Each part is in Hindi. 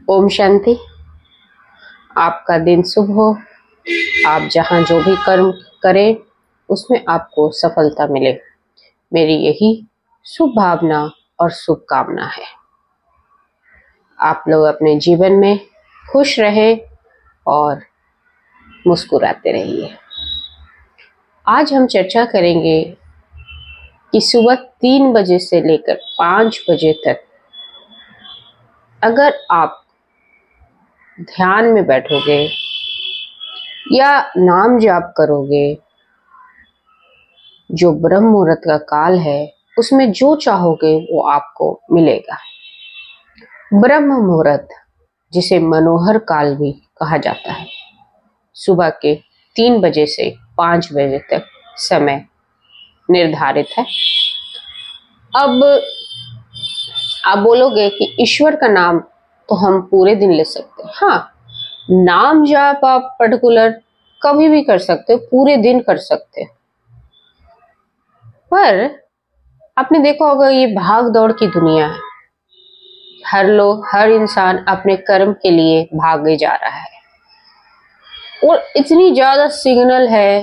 ओम शांति। आपका दिन शुभ हो। आप जहाँ जो भी कर्म करें उसमें आपको सफलता मिले, मेरी यही शुभ भावना और शुभकामना है। आप लोग अपने जीवन में खुश रहें और मुस्कुराते रहिए। आज हम चर्चा करेंगे कि सुबह 3 बजे से लेकर 5 बजे तक अगर आप ध्यान में बैठोगे या नाम जाप करोगे, जो ब्रह्म मुहूर्त का काल है उसमें जो चाहोगे वो आपको मिलेगा। ब्रह्म मुहूर्त, जिसे मनोहर काल भी कहा जाता है, सुबह के 3 बजे से 5 बजे तक समय निर्धारित है। अब आप बोलोगे कि ईश्वर का नाम तो हम पूरे दिन ले सकते हैं। हाँ, नाम जाप आप पर्टिकुलर कभी भी कर सकते हो, पूरे दिन कर सकते हो। पर आपने देखा होगा ये भाग दौड़ की दुनिया है। हर इंसान अपने कर्म के लिए भागे जा रहा है और इतनी ज्यादा सिग्नल है,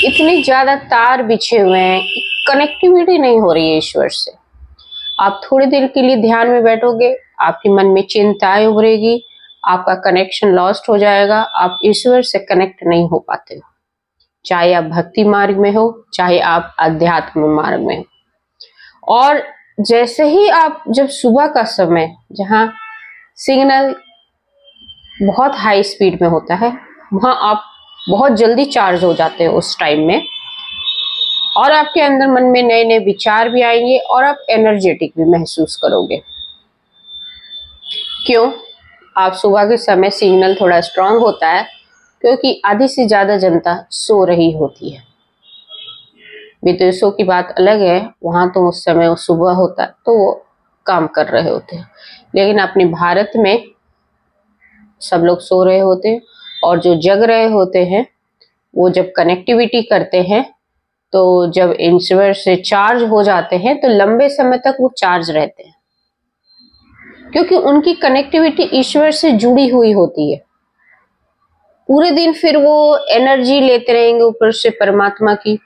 इतनी ज्यादा तार बिछे हुए हैं, कनेक्टिविटी नहीं हो रही है ईश्वर से। आप थोड़ी देर के लिए ध्यान में बैठोगे, आपके मन में चिंताएं उभरेगी, आपका कनेक्शन लॉस्ट हो जाएगा, आप ईश्वर से कनेक्ट नहीं हो पाते हो। चाहे आप भक्ति मार्ग में हो, चाहे आप अध्यात्म मार्ग में हो। और जैसे ही आप जब सुबह का समय जहाँ सिग्नल बहुत हाई स्पीड में होता है, वहां आप बहुत जल्दी चार्ज हो जाते हो उस टाइम में, और आपके अंदर मन में नए नए विचार भी आएंगे और आप एनर्जेटिक भी महसूस करोगे। क्यों? आप सुबह के समय सिग्नल थोड़ा स्ट्रांग होता है क्योंकि आधी से ज्यादा जनता सो रही होती है। विदेशों की बात अलग है, वहां तो उस समय वो सुबह होता है तो वो काम कर रहे होते हैं, लेकिन अपने भारत में सब लोग सो रहे होते हैं और जो जग रहे होते हैं वो जब कनेक्टिविटी करते हैं तो जब ईश्वर से चार्ज हो जाते हैं तो लंबे समय तक वो चार्ज रहते हैं, क्योंकि उनकी कनेक्टिविटी ईश्वर से जुड़ी हुई होती है। पूरे दिन फिर वो एनर्जी लेते रहेंगे ऊपर से परमात्मा की,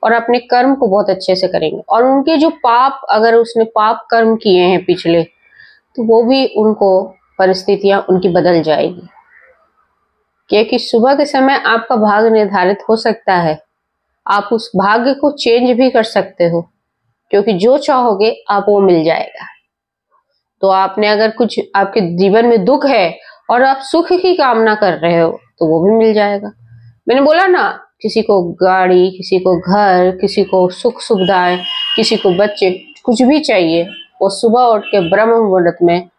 और अपने कर्म को बहुत अच्छे से करेंगे। और उनके जो पाप, अगर उसने पाप कर्म किए हैं पिछले, तो वो भी उनको परिस्थितियां उनकी बदल जाएगी। क्योंकि सुबह के समय आपका भाग्य निर्धारित हो सकता है, आप उस भाग्य को चेंज भी कर सकते हो, क्योंकि जो चाहोगे आप वो मिल जाएगा। तो आपने अगर कुछ आपके जीवन में दुख है और आप सुख की कामना कर रहे हो तो वो भी मिल जाएगा। मैंने बोला ना, किसी को गाड़ी, किसी को घर, किसी को सुख सुविधाएं, किसी को बच्चे, कुछ भी चाहिए, वो सुबह उठ के ब्रह्म मुहूर्त में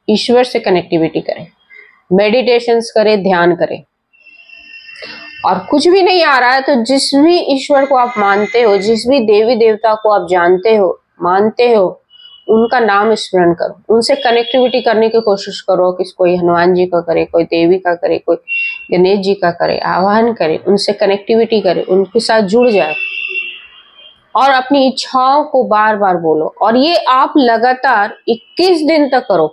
ईश्वर से कनेक्टिविटी करें, मेडिटेशंस करें, ध्यान करें। और कुछ भी नहीं आ रहा है तो जिस भी ईश्वर को आप मानते हो, जिस भी देवी देवता को आप जानते हो, मानते हो, उनका नाम स्मरण करो, उनसे कनेक्टिविटी करने की कोशिश करो। कोई हनुमान जी का करे, कोई देवी का करे, कोई गणेश जी का करे, आह्वान करे, उनसे कनेक्टिविटी करे, उनके साथ जुड़ जाए और अपनी इच्छाओं को बार बार बोलो। और ये आप लगातार 21 दिन तक करो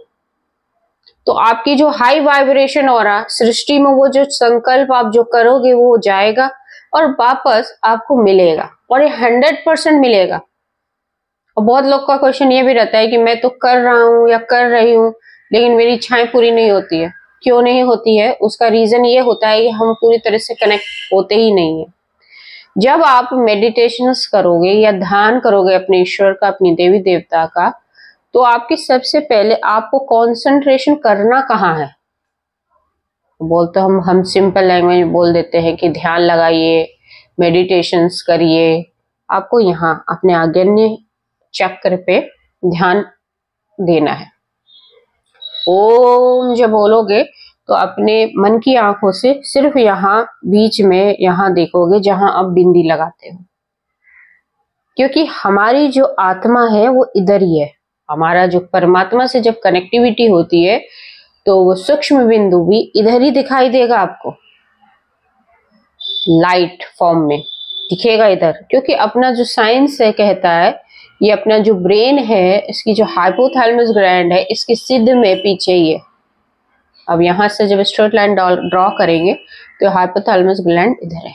तो आपकी जो हाई वाइब्रेशन हो रहा सृष्टि में, वो जो संकल्प आप जो करोगे वो जाएगा और वापस आपको मिलेगा, और ये 100% मिलेगा। और बहुत लोग का क्वेश्चन ये भी रहता है कि मैं तो कर रहा हूँ या कर रही हूँ लेकिन मेरी इच्छाएं पूरी नहीं होती है। क्यों नहीं होती है? उसका रीजन ये होता है कि हम पूरी तरह से कनेक्ट होते ही नहीं है। जब आप मेडिटेशंस करोगे या ध्यान करोगे अपने ईश्वर का, अपनी देवी देवता का, तो आपकी सबसे पहले आपको कंसंट्रेशन करना कहाँ है? बोलते हम सिंपल लैंग्वेज में बोल देते हैं कि ध्यान लगाइए, मेडिटेशंस करिए। आपको यहाँ अपने आज्ञा चक्र पे ध्यान देना है। ओम जब बोलोगे तो अपने मन की आंखों से सिर्फ यहाँ बीच में यहाँ देखोगे जहां आप बिंदी लगाते हो, क्योंकि हमारी जो आत्मा है वो इधर ही है। हमारा जो परमात्मा से जब कनेक्टिविटी होती है तो वो सूक्ष्म बिंदु भी इधर ही दिखाई देगा आपको, लाइट फॉर्म में दिखेगा इधर। क्योंकि अपना जो साइंस है कहता है ये अपना जो ब्रेन है, इसकी जो हाइपोथैलेमस ग्लैंड है, इसके सिद्ध में पीछे ही है। अब यहां से जब स्ट्रेट लाइन ड्रॉ करेंगे तो हाइपोथैलेमस ग्लैंड इधर है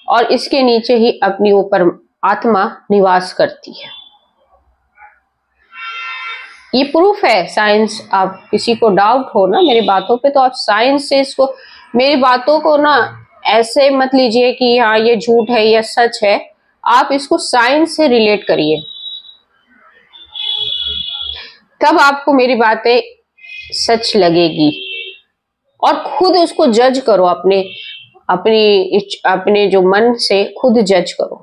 और इसके नीचे ही अपनी ऊपर आत्मा निवास करती है। ये प्रूफ है साइंस। आप किसी को डाउट हो ना मेरी बातों पे, तो आप साइंस से इसको, मेरी बातों को ना ऐसे मत लीजिए कि हाँ ये झूठ है या सच है। आप इसको साइंस से रिलेट करिए, तब आपको मेरी बातें सच लगेगी। और खुद उसको जज करो, अपने जो मन से खुद जज करो।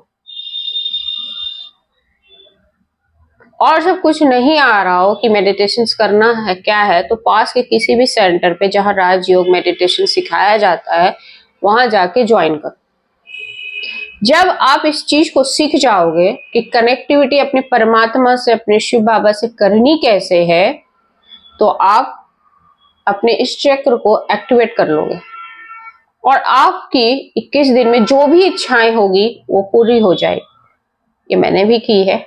और जब कुछ नहीं आ रहा हो कि मेडिटेशन करना है क्या है, तो पास के किसी भी सेंटर पे जहां राजयोग मेडिटेशन सिखाया जाता है वहां जाके ज्वाइन करो। जब आप इस चीज को सीख जाओगे कि कनेक्टिविटी अपने परमात्मा से, अपने शिव बाबा से करनी कैसे है, तो आप अपने इस चक्र को एक्टिवेट कर लोगे और आपकी 21 दिन में जो भी इच्छाएं होगी वो पूरी हो जाएगी। ये मैंने भी की है।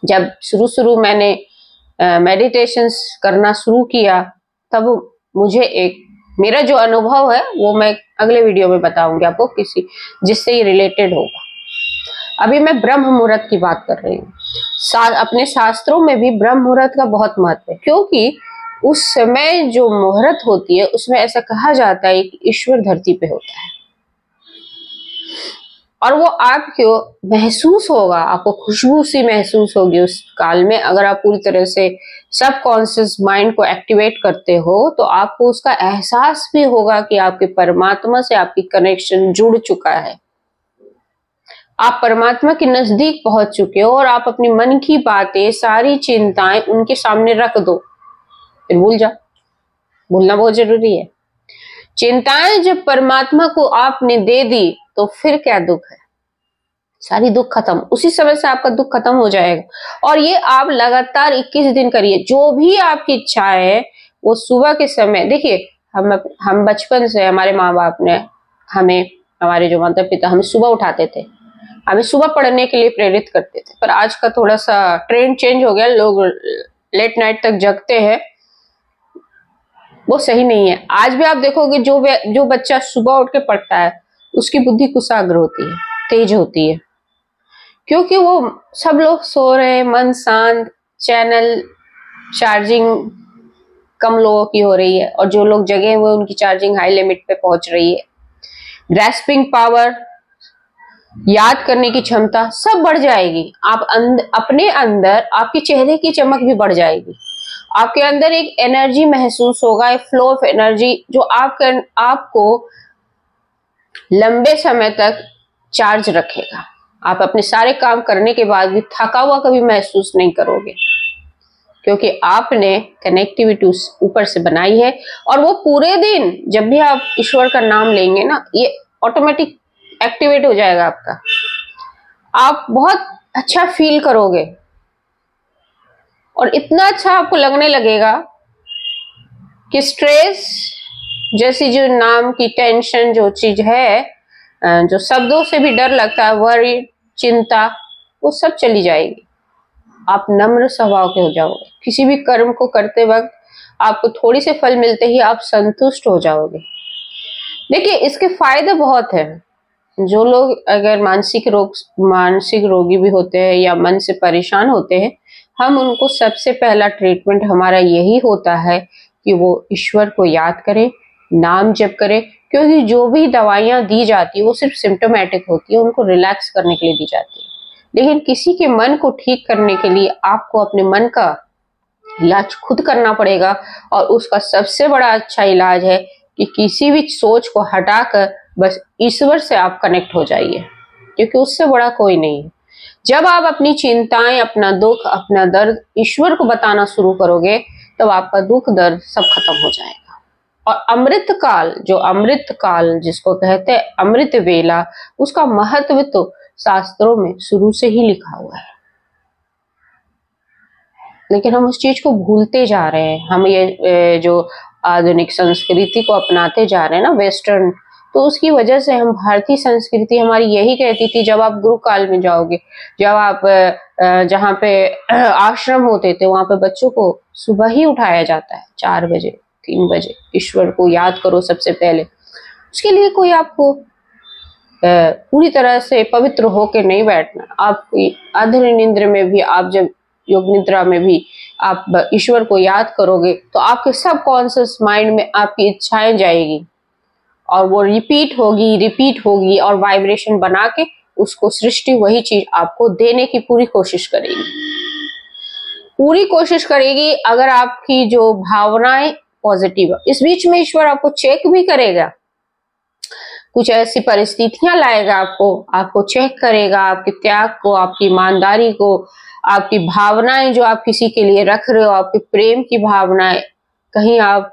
जब शुरू मैंने मेडिटेशन करना शुरू किया, तब मुझे मेरा जो अनुभव है वो मैं अगले वीडियो में बताऊंगी आपको, किसी जिससे ये रिलेटेड होगा। अभी मैं ब्रह्म मुहूर्त की बात कर रही हूँ। अपने शास्त्रों में भी ब्रह्म मुहूर्त का बहुत महत्व है, क्योंकि उस समय जो मुहूर्त होती है उसमें ऐसा कहा जाता है कि ईश्वर धरती पे होता है और वो आपको महसूस होगा, आपको खुशबू सी महसूस होगी उस काल में। अगर आप पूरी तरह से सबकॉन्शियस माइंड को एक्टिवेट करते हो तो आपको उसका एहसास भी होगा कि आपके परमात्मा से आपकी कनेक्शन जुड़ चुका है, आप परमात्मा के नजदीक पहुंच चुके हो और आप अपनी मन की बातें, सारी चिंताएं उनके सामने रख दो, फिर भूल जाओ। भूलना बहुत जरूरी है। चिंताएं जब परमात्मा को आपने दे दी तो फिर क्या दुख है, सारी दुख खत्म। उसी समय से आपका दुख खत्म हो जाएगा। और ये आप लगातार 21 दिन करिए। जो भी आपकी इच्छा है वो सुबह के समय, देखिए हम बचपन से हमारे माँ बाप ने हमें, हमारे जो माता पिता हमें सुबह उठाते थे, हमें सुबह पढ़ने के लिए प्रेरित करते थे। पर आज का थोड़ा सा ट्रेंड चेंज हो गया, लोग लेट नाइट तक जगते हैं, वो सही नहीं है। आज भी आप देखोगे जो बच्चा सुबह उठ के पढ़ता है उसकी बुद्धि कुशाग्र होती है, तेज होती है, क्योंकि वो सब लोग सो रहे हैं, मन शांत, चैनल चार्जिंग कम लोगों की हो रही है और जो लोग जगे हुए उनकी चार्जिंग हाई लिमिट पे पहुंच रही है। ग्रैस्पिंग पावर, याद करने की क्षमता सब बढ़ जाएगी। आप अपने अंदर आपके चेहरे की चमक भी बढ़ जाएगी। आपके अंदर एक एनर्जी महसूस होगा, एक फ्लो ऑफ एनर्जी जो आपको लंबे समय तक चार्ज रखेगा। आप अपने सारे काम करने के बाद भी थका हुआ कभी महसूस नहीं करोगे, क्योंकि आपने कनेक्टिविटी ऊपर से बनाई है। और वो पूरे दिन जब भी आप ईश्वर का नाम लेंगे ना, ये ऑटोमेटिक एक्टिवेट हो जाएगा आपका। आप बहुत अच्छा फील करोगे और इतना अच्छा आपको लगने लगेगा कि स्ट्रेस जैसी जो नाम की टेंशन जो चीज है, जो शब्दों से भी डर लगता है, वरी, चिंता, वो सब चली जाएगी। आप नम्र स्वभाव के हो जाओगे। किसी भी कर्म को करते वक्त आपको थोड़ी से फल मिलते ही आप संतुष्ट हो जाओगे। देखिए इसके फायदे बहुत हैं। जो लोग अगर मानसिक रोगी भी होते हैं या मन से परेशान होते हैं, हम उनको सबसे पहला ट्रीटमेंट हमारा यही होता है कि वो ईश्वर को याद करें, नाम जप करें। क्योंकि जो भी दवाइयां दी जाती है वो सिर्फ सिम्टोमेटिक होती है, उनको रिलैक्स करने के लिए दी जाती है। लेकिन किसी के मन को ठीक करने के लिए आपको अपने मन का इलाज खुद करना पड़ेगा। और उसका सबसे बड़ा अच्छा इलाज है कि किसी भी सोच को हटाकर बस ईश्वर से आप कनेक्ट हो जाइए, क्योंकि उससे बड़ा कोई नहीं है। जब आप अपनी चिंताएं, अपना दुख, अपना दर्द ईश्वर को बताना शुरू करोगे, तब आपका दुख दर्द सब खत्म हो जाएगा। और अमृत काल, जो अमृत काल जिसको कहते हैं अमृत वेला, उसका महत्व तो शास्त्रों में शुरू से ही लिखा हुआ है, लेकिन हम उस चीज को भूलते जा रहे हैं। हम ये जो आधुनिक संस्कृति को अपनाते जा रहे हैं ना, वेस्टर्न तो उसकी वजह से हम भारतीय संस्कृति हमारी यही कहती थी, जब आप गुरु काल में जाओगे, जब आप जहाँ पे आश्रम होते थे वहां पे बच्चों को सुबह ही उठाया जाता है 4 बजे 3 बजे, ईश्वर को याद करो सबसे पहले। उसके लिए कोई आपको पूरी तरह से पवित्र होकर नहीं बैठना। आप अधर निद्र में भी, आप जब योग निद्रा में भी आप ईश्वर को याद करोगे तो आपके सब कॉन्शियस माइंड में आपकी इच्छाएं जाएगी और वो रिपीट होगी और वाइब्रेशन बना के उसको सृष्टि वही चीज आपको देने की पूरी कोशिश करेगी अगर आपकी जो भावनाएं पॉजिटिव है। इस बीच में ईश्वर आपको चेक भी करेगा, कुछ ऐसी परिस्थितियां लाएगा, आपको चेक करेगा, आपके त्याग को, आपकी ईमानदारी को, आपकी भावनाएं जो आप किसी के लिए रख रहे हो, आपके प्रेम की भावनाएं। कहीं आप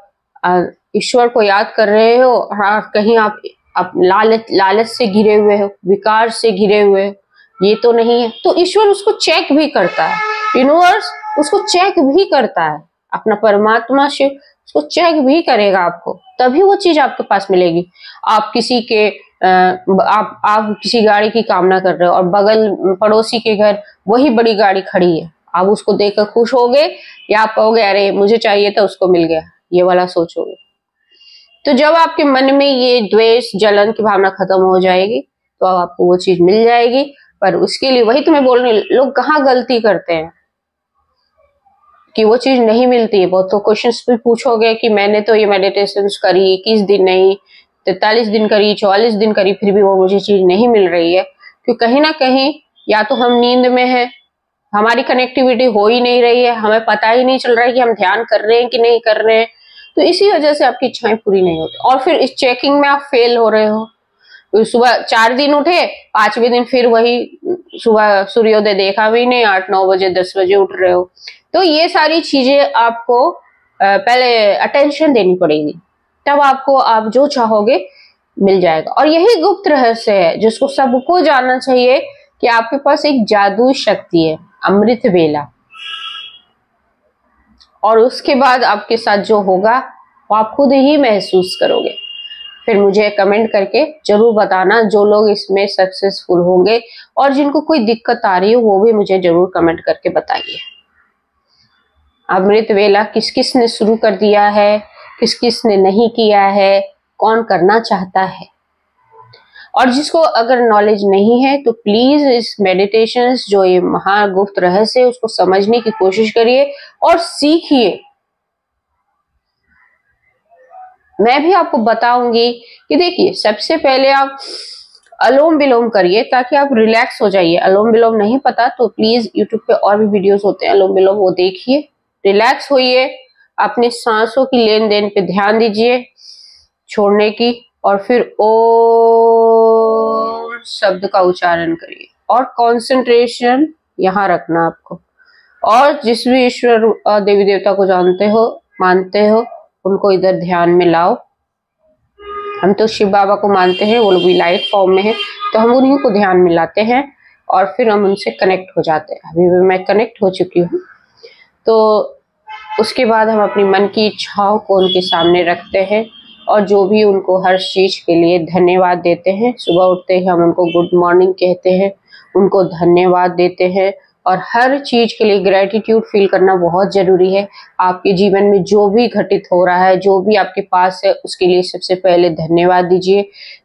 ईश्वर को याद कर रहे हो और कहीं आप लालच से घिरे हुए हो, विकार से घिरे हुए हो, ये तो नहीं है। तो ईश्वर उसको चेक भी करता है, यूनिवर्स उसको चेक भी करता है, अपना परमात्मा शिव उसको चेक भी करेगा आपको, तभी वो चीज आपके पास मिलेगी। आप किसी के आप किसी गाड़ी की कामना कर रहे हो और बगल पड़ोसी के घर वही बड़ी गाड़ी खड़ी है, आप उसको देखकर खुश होगे या आप कहोगे अरे मुझे चाहिए था उसको मिल गया, ये वाला सोचोगे। तो जब आपके मन में ये द्वेष जलन की भावना खत्म हो जाएगी तो आपको वो चीज मिल जाएगी। पर उसके लिए वही तुम्हें बोल रही हूँ, लोग कहाँ गलती करते हैं कि वो चीज नहीं मिलती है। बहुत तो क्वेश्चंस भी पूछोगे कि मैंने तो ये मेडिटेशन करी 21 दिन नहीं 43 दिन करी 44 दिन करी, फिर भी वो मुझे चीज नहीं मिल रही है। क्योंकि कहीं ना कहीं या तो हम नींद में है, हमारी कनेक्टिविटी हो ही नहीं रही है, हमें पता ही नहीं चल रहा है कि हम ध्यान कर रहे हैं कि नहीं कर रहे हैं, तो इसी वजह से आपकी इच्छाएं पूरी नहीं होती। और फिर इस चेकिंग में आप फेल हो रहे हो। तो सुबह 4 दिन उठे, 5वें दिन फिर वही सुबह सूर्योदय देखा भी नहीं, 8-9 बजे 10 बजे उठ रहे हो। तो ये सारी चीजें आपको पहले अटेंशन देनी पड़ेगी, तब आपको आप जो चाहोगे मिल जाएगा। और यही गुप्त रहस्य है जिसको सबको जानना चाहिए कि आपके पास एक जादुई शक्ति है, अमृत वेला। और उसके बाद आपके साथ जो होगा वो आप खुद ही महसूस करोगे। फिर मुझे कमेंट करके जरूर बताना जो लोग इसमें सक्सेसफुल होंगे, और जिनको कोई दिक्कत आ रही है वो भी मुझे जरूर कमेंट करके बताइए। अमृत वेला किस किस ने शुरू कर दिया है, किस किस ने नहीं किया है, कौन करना चाहता है। और जिसको अगर नॉलेज नहीं है तो प्लीज इस मेडिटेशंस जो ये महागुप्त रहस्य है उसको समझने की कोशिश करिए और सीखिए। मैं भी आपको बताऊंगी कि देखिए, सबसे पहले आप अलोम विलोम करिए ताकि आप रिलैक्स हो जाइए। अलोम विलोम नहीं पता तो प्लीज यूट्यूब पे और भी वीडियोस होते हैं अलोम विलोम, वो देखिए, रिलैक्स होइए, अपने सांसों की लेन देन पे ध्यान दीजिए, छोड़ने की, और फिर ओम शब्द का उच्चारण करिए और कंसंट्रेशन यहाँ रखना आपको। और जिस भी ईश्वर देवी देवता को जानते हो, मानते हो, उनको इधर ध्यान में लाओ। हम तो शिव बाबा को मानते हैं, वो लोग भी लाइट फॉर्म में है, तो हम उन्हीं को ध्यान में लाते हैं और फिर हम उनसे कनेक्ट हो जाते हैं। अभी भी मैं कनेक्ट हो चुकी हूँ। तो उसके बाद हम अपनी मन की इच्छाओं को उनके सामने रखते हैं और जो भी उनको हर चीज के लिए धन्यवाद देते हैं। सुबह उठते ही हम उनको गुड मॉर्निंग कहते हैं, उनको धन्यवाद देते हैं, और हर चीज के लिए ग्रेटिट्यूड फील करना बहुत जरूरी है। आपके जीवन में जो भी घटित हो रहा है, जो भी आपके पास है, उसके लिए सबसे पहले धन्यवाद दीजिए,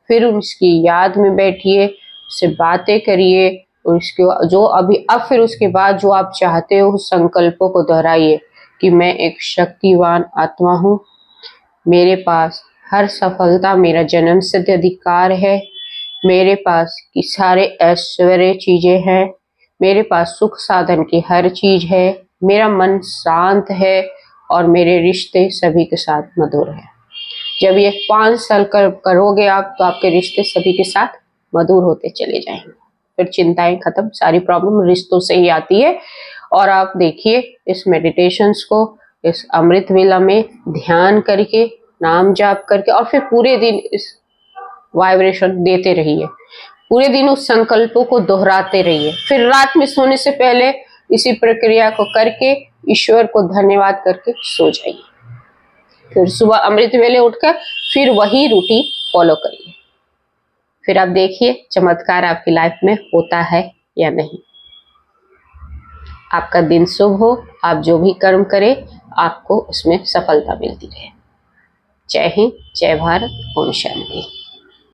फिर उसकी याद में बैठिए, उससे बातें करिए, और उसके जो अभी अब फिर उसके बाद जो आप चाहते हो उस संकल्पों को दोहराइए कि मैं एक शक्तिवान आत्मा हूँ, मेरे पास हर सफलता मेरा जन्म सिद्ध अधिकार है, मेरे पास की सारे ऐश्वर्य चीजें हैं, मेरे पास सुख साधन की हर चीज है, मेरा मन शांत है और मेरे रिश्ते सभी के साथ मधुर है। जब ये 5 साल करोगे आप तो आपके रिश्ते सभी के साथ मधुर होते चले जाएंगे। फिर चिंताएं खत्म, सारी प्रॉब्लम रिश्तों से ही आती है। और आप देखिए इस मेडिटेशंस को इस अमृत वेला में ध्यान करके, नाम जाप करके, और फिर पूरे दिन इस वाइब्रेशन देते रहिए, पूरे दिन उस संकल्पों को दोहराते रहिए। फिर रात में सोने से पहले इसी प्रक्रिया को करके ईश्वर को धन्यवाद करके सो जाइए। फिर सुबह अमृत वेले उठकर फिर वही रूटीन फॉलो करिए। फिर आप देखिए चमत्कार आपकी लाइफ में होता है या नहीं। आपका दिन शुभ हो, आप जो भी कर्म करें आपको उसमें सफलता मिलती रहे। जय हिंद, जय भारत, ओम शांति।